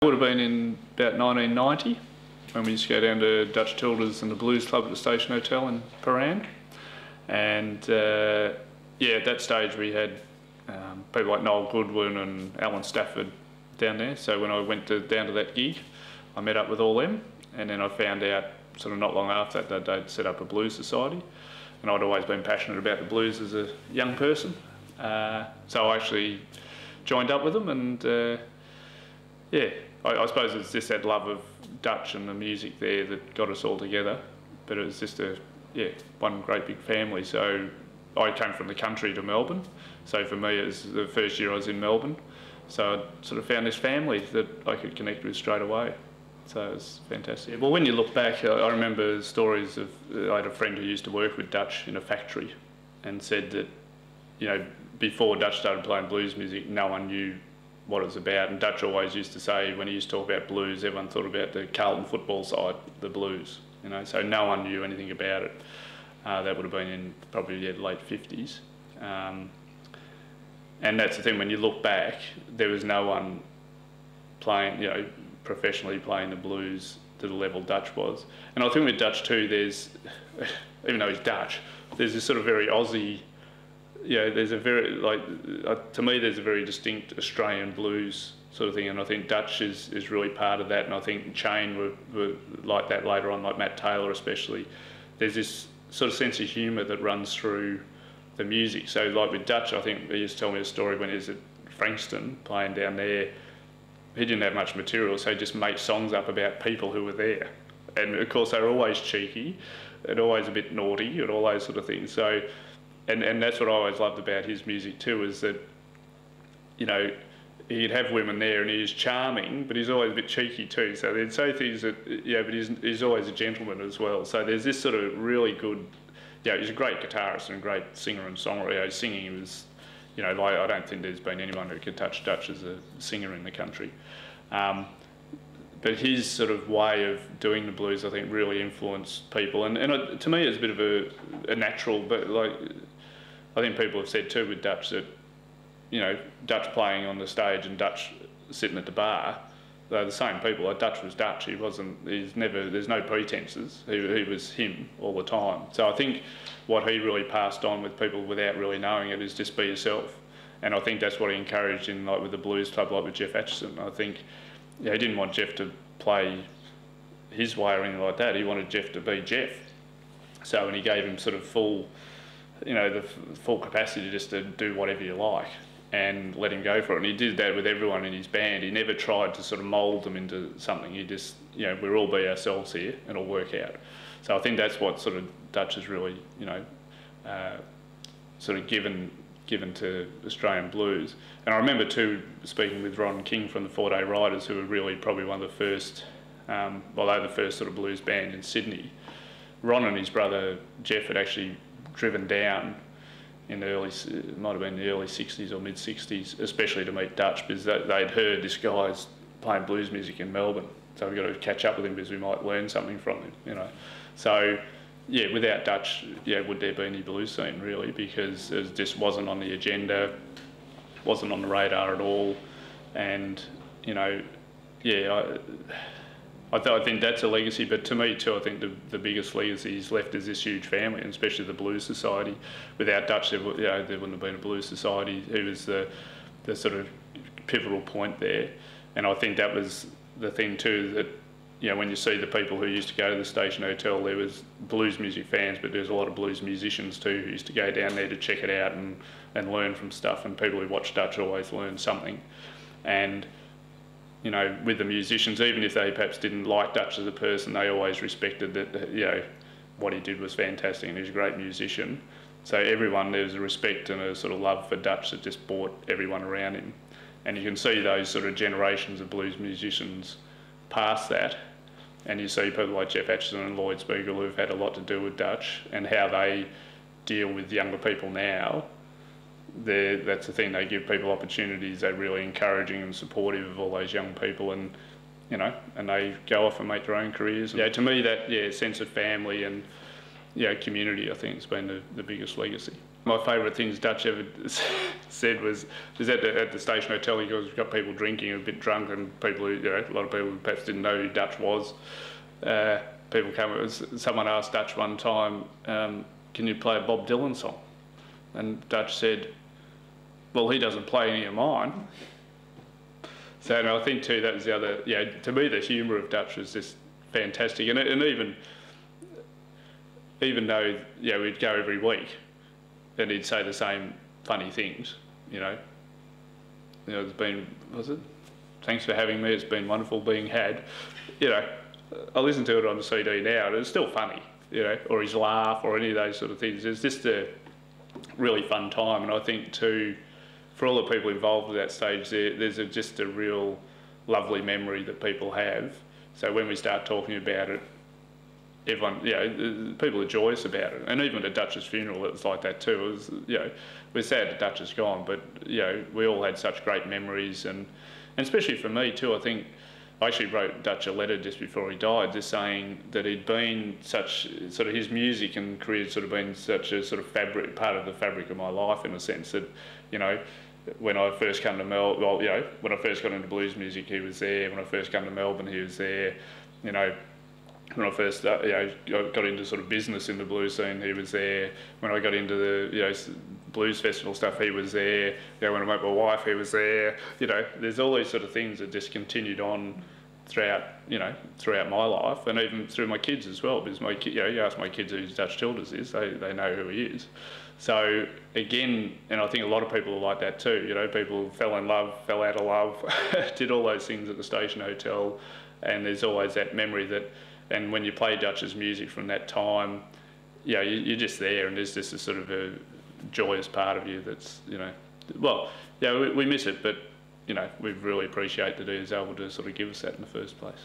It would have been in about 1990 when we used to go down to Dutch Tilda's and the Blues Club at the Station Hotel in Paran. And yeah, at that stage we had people like Noel Goodwin and Alan Stafford down there. So when I went down to that gig, I met up with all them, and then I found out sort of not long after that they'd set up a blues society. And I'd always been passionate about the blues as a young person. So I actually joined up with them, and yeah, I suppose it's just that love of Dutch and the music there that got us all together. But it was just one great big family. So I came from the country to Melbourne. So for me, it was the first year I was in Melbourne. So I sort of found this family that I could connect with straight away. So it was fantastic. Well, when you look back, I remember stories of, I had a friend who used to work with Dutch in a factory and said that, you know, before Dutch started playing blues music, no one knew what it was about. And Dutch always used to say, when he used to talk about blues, everyone thought about the Carlton football side, the blues, you know, so no one knew anything about it. That would have been in probably the late 50s. And that's the thing, when you look back, there was no one playing, you know, professionally playing the blues to the level Dutch was. And I think with Dutch too, there's, even though he's Dutch, there's this sort of very Aussie, you know, there's a very, like, to me there's a very distinct Australian blues sort of thing, and I think Dutch is really part of that, and I think Chain were like that later on, like Matt Taylor especially. There's this sort of sense of humour that runs through the music. So like with Dutch, I think he used to tell me a story when he was at Frankston playing down there. He didn't have much material, so he'd just make songs up about people who were there. And of course they were always cheeky and always a bit naughty and all those sort of things. So, and that's what I always loved about his music too, is that, you know, he'd have women there and he's charming, but he's always a bit cheeky too. So they'd say things that, yeah, but he's always a gentleman as well. So there's this sort of really good, yeah, he's a great guitarist and a great singer and songwriter. You know, singing was, you know, like, I don't think there's been anyone who could touch Dutch as a singer in the country. But his sort of way of doing the blues, I think, really influenced people. And to me, it's a bit of a natural, but like, I think people have said too with Dutch that, you know, Dutch playing on the stage and Dutch sitting at the bar, they're the same people. Like Dutch was Dutch. There's no pretences. He was him all the time. So I think what he really passed on with people without really knowing it is just be yourself. And I think that's what he encouraged in, like with the Blues Club, like with Jeff Atchison. I think, yeah, he didn't want Jeff to play his way or anything like that. He wanted Jeff to be Jeff. So, and he gave him sort of full, you know, the full capacity just to do whatever you like and let him go for it. And he did that with everyone in his band. He never tried to sort of mould them into something. He just, you know, we'll all be ourselves here and it'll work out. So I think that's what sort of Dutch has really, you know, sort of given to Australian blues. And I remember too speaking with Ron King from the 4 Day Riders, who were really probably one of the first, well, they were the first sort of blues band in Sydney. Ron and his brother Jeff had actually driven down in the early, it might have been the early 60s or mid 60s, especially to meet Dutch, because they'd heard this guy's playing blues music in Melbourne. So we've got to catch up with him because we might learn something from him, you know. So yeah, without Dutch, yeah, would there be any blues scene really? Because it just wasn't on the agenda, wasn't on the radar at all. And, you know, yeah, I think that's a legacy, but to me too, I think the biggest legacy he's left is this huge family, and especially the Blues Society. Without Dutch, there wouldn't have been a Blues Society. He was the sort of pivotal point there. And I think that was the thing too, that, you know, when you see the people who used to go to the Station Hotel, there was blues music fans, but there's a lot of blues musicians too who used to go down there to check it out and learn from stuff, and people who watch Dutch always learn something. And, you know, with the musicians, even if they perhaps didn't like Dutch as a person, they always respected that, you know, what he did was fantastic and he was a great musician. So everyone, there was a respect and a sort of love for Dutch that just brought everyone around him. And you can see those sort of generations of blues musicians past that, and you see people like Jeff Atchison and Lloyd Spiegel who've had a lot to do with Dutch and how they deal with younger people now. That's the thing, they give people opportunities, they're really encouraging and supportive of all those young people, and, you know, and they go off and make their own careers. Yeah, to me that, yeah, sense of family and community, I think, has been the biggest legacy. My favourite things Dutch ever said was at the Station Hotel, because you've got people drinking, a bit drunk, and people who, a lot of people perhaps didn't know who Dutch was. Someone asked Dutch one time, can you play a Bob Dylan song? And Dutch said, well, he doesn't play any of mine. So I think too, that was the other, to me the humour of Dutch was just fantastic. And even though, we'd go every week and he'd say the same funny things, there's been, thanks for having me, it's been wonderful being had. I listen to it on the CD now and it's still funny, or his laugh or any of those sort of things. It's just a really fun time. And I think too, for all the people involved at that stage, there's just a real lovely memory that people have. So when we start talking about it, everyone, people are joyous about it. And even at Dutch's funeral, it was like that too. It was, we're sad that Dutch is gone, but we all had such great memories, and especially for me too. I think I actually wrote Dutch a letter just before he died, just saying that he'd been such sort of his music and career had sort of been such a sort of part of the fabric of my life, in a sense that, when I first came to Melbourne, when I first got into blues music, he was there. When I first came to Melbourne, he was there. When I first got into sort of business in the blues scene, he was there. When I got into the blues festival stuff, he was there. When I met my wife, he was there. There's all these sort of things that just continued on throughout my life, and even through my kids as well. Because you ask my kids who Dutch Childers is, they know who he is. So again, and I think a lot of people are like that too. People fell in love, fell out of love, did all those things at the Station Hotel, and there's always that memory that. And when you play Dutch's music from that time, you're just there, and there's just a sort of a joyous part of you that's, we miss it, but we really appreciate that he was able to sort of give us that in the first place.